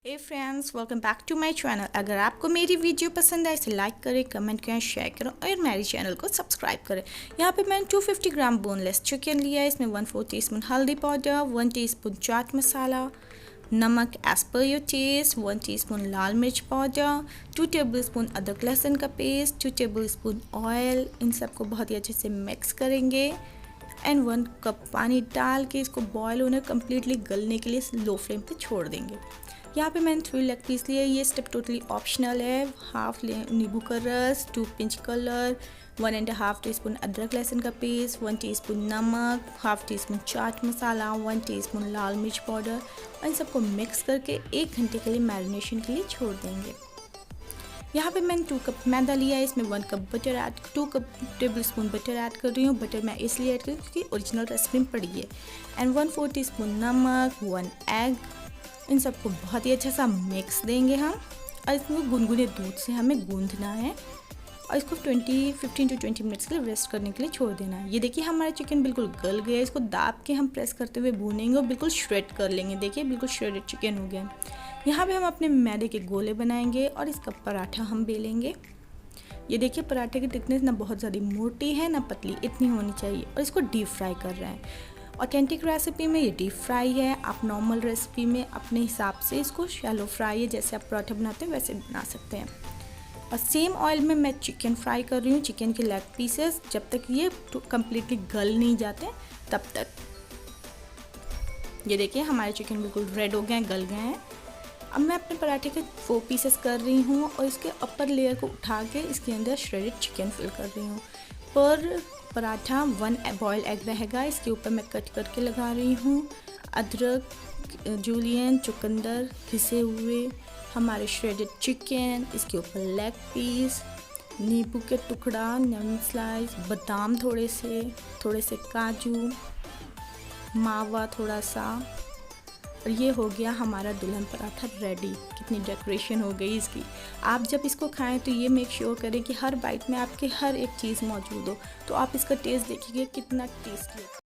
Hey friends, welcome back to my channel. अगर आपको मेरी वीडियो पसंद आए इसे लाइक करें, कमेंट करें, शेयर करें और मेरे चैनल को सब्सक्राइब करें। यहाँ पे मैंने 250 ग्राम बोनलेस चिकन लिया है। इसमें 1/4 टीस्पून हल्दी पाउडर, 1 टीस्पून चाट मसाला, नमक as per your test, 1 teaspoon लाल मिर्च पाउडर, 2 टेबलस्पून अदरक लहसुन का पेस्ट, 2 टेबलस्पून ऑयल। इन सबको बहुत ही अच्छे से मिक्स करेंगे एंड 1 कप पानी डाल के इसको बॉयल होने कम्प्लीटली गलने के लिए लो फ्लेम पे छोड़ देंगे। यहाँ पे मैंने 3 लेग पीस लिए। ये स्टेप टोटली ऑप्शनल है। हाफ नींबू का रस, 2 पिंच कलर, 1.5 टीस्पून अदरक लहसुन का पेस्ट, 1 टीस्पून नमक, half teaspoon chaat masala, 1 teaspoon लाल मिर्च पाउडर और इन सबको मिक्स करके 1 घंटे के लिए मैरिनेशन के लिए छोड़ देंगे। यहाँ पे मैंने 2 कप मैदा लिया है। इसमें 1 cup butter add, 2 table spoon butter add कर रही हूँ। बटर मैं इसलिए ऐड कर रही हूँ क्योंकि ओरिजिनल रेसिपी में पड़ी है। एंड 1/4 टीस्पून नमक, 1 एग। इन सबको बहुत ही अच्छा सा मिक्स देंगे हम और इसको गुनगुने दूध से हमें गूंदना है और इसको 15 to 20 मिनट्स के लिए रेस्ट करने के लिए छोड़ देना है। ये देखिए हमारा चिकन बिल्कुल गल गया। इसको दाब के हम प्रेस करते हुए भूनेंगे और बिल्कुल श्रेड कर लेंगे। देखिए बिल्कुल श्रेडेड चिकन हो गया। यहाँ पे हम अपने मैदे के गोले बनाएंगे और इसका पराठा हम बेलेंगे। ये देखिए पराठे की थिकनेस ना बहुत ज़्यादा मोटी है ना पतली, इतनी होनी चाहिए और इसको डीप फ्राई कर रहे हैं। ऑथेंटिक रेसिपी में ये डीप फ्राई है। आप नॉर्मल रेसिपी में अपने हिसाब से इसको शैलो फ्राई है, जैसे आप पराठा बनाते हैं वैसे बना सकते हैं। और सेम ऑयल में मैं चिकन फ्राई कर रही हूँ, चिकन के लेग पीसेस, जब तक ये कम्प्लीटली गल नहीं जाते तब तक। ये देखिए हमारे चिकन बिल्कुल रेड हो गए हैं, गल गए हैं। अब मैं अपने पराठे के 4 पीसेस कर रही हूँ और इसके अपर लेयर को उठा के इसके अंदर श्रेडेड चिकन फिल कर रही हूँ। पर पराठा 1 बॉयल एग रहेगा। इसके ऊपर मैं कट करके लगा रही हूँ अदरक, जूलियन, चुकंदर, घिसे हुए हमारे श्रेडेड चिकन, इसके ऊपर लेग पीस, नींबू के टुकड़ा, लेमन स्लाइस, बादाम थोड़े से काजू, मावा थोड़ा सा। और ये हो गया हमारा दुल्हन पराठा रेडी। कितनी डेकोरेशन हो गई इसकी। आप जब इसको खाएं तो ये मेक श्योर करें कि हर बाइट में आपके हर एक चीज़ मौजूद हो, तो आप इसका टेस्ट देखिए कितना टेस्टी है।